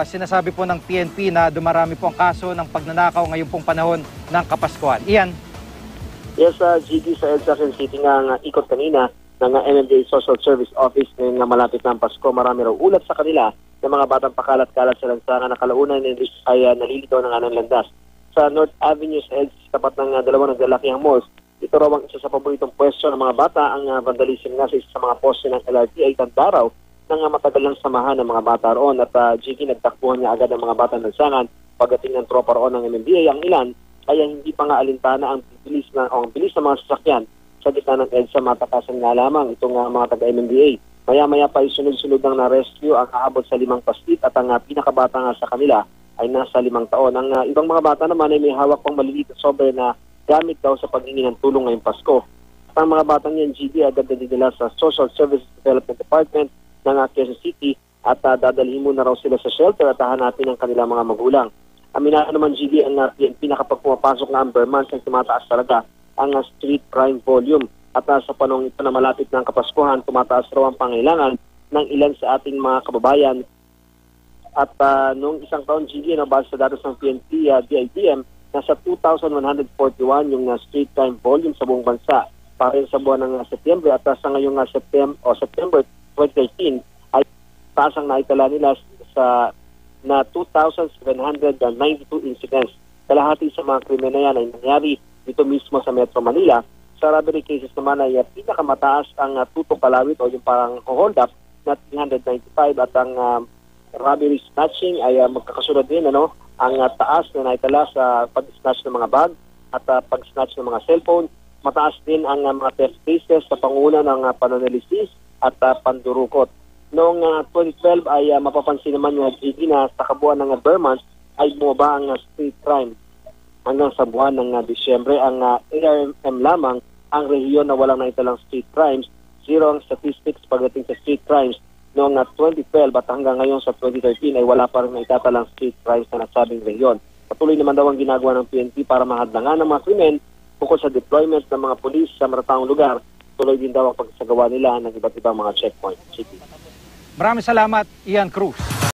sinasabi po ng PNP na dumarami po ang kaso ng pagnanakaw ngayon pong panahon ng Kapaskuhan. Ian? Yes, GD, sa EDSA City nga ikot kanina ng MMDA Social Service Office ngayong malapit ng Pasko. Marami raw ulat sa kanila ng mga batang pakalat-kalat sa lansangan na kalaunan ay nalilitaw ng anong landas. Sa North Avenue sa EDSA, tapat ng dalawang naglalakihang malls, ito raw ang isa sa paboritong pwesto ng mga bata. Ang vandalism nga sa isa sa mga poste ng LRT ay tanda raw ng matagal ng samahan ng mga bata roon. At GD, nagtakbuhan nga agad ng mga batang lansangan pagdating ng tropa roon ng MMDA. Ang ilan ay hindi pa nga alintana ang bilis ng mga sasakyan sa gitna ng EDSA. Matakasan nga lamang itong mga taga-MMDA. Maya-maya pa sunod-sunod ang na-rescue ang aabot sa 5 pastit at ang pinakabata nga sa kanila ay nasa 5 taon. Ang ibang mga bata naman ay may hawak pang maliliit na sobre na gamit daw sa paghingi ng tulong ngayong Pasko. At ang mga batang yan, GD, agad na dinila sa Social Services Development Department ng Quezon City at dadalhin muna raw sila sa shelter at hahanapin ang kanilang mga magulang. Aminado naman, GD, ang PNP na kapag pumapasok na ang Months ay tumataas talaga ang street crime volume. At sa panahon ito na malapit ng Kapaskuhan, tumataas raw ang pangailangan ng ilan sa ating mga kababayan. At noong isang taon, GD, base sa datos ng PNP, DITM, nasa 2,141 yung street crime volume sa buong bansa para sa buwan ng Setyembre. At sa ngayong September 2013 ay taas ang naitala nila na 2,792 incidents. Kalahati sa mga krimen na yan ay nangyari dito mismo sa Metro Manila. Sa robbery cases naman ay pinakamataas ang tutok kalawit o yung parang hold up na 395 at ang robbery snatching ay magkakasunod din ang taas na naitala sa pag-snatch ng mga bag at pag-snatch ng mga cellphone. Mataas din ang mga theft cases sa panguna ng pananalisis at pandurukot. Noong 2012 ay mapapansin naman yung GD na sa kabuuan ng Months ay bumaba ang street crime. Hanggang sa buwan ng Disyembre, ang ARM lamang ang rehiyon na walang naitalang street crimes. Zero ang statistics pagdating sa street crimes noong 2012 at hanggang ngayon sa 2013 ay wala pa rin naitatalang street crimes na nasabing rehiyon. Patuloy naman daw ang ginagawa ng PNP para mahadlangan ng mga krimen bukod sa deployment ng mga pulis sa marataong lugar. Tuloy din daw ang pagsagawa nila ng iba't ibang mga checkpoint. Maraming salamat, Ian Cruz.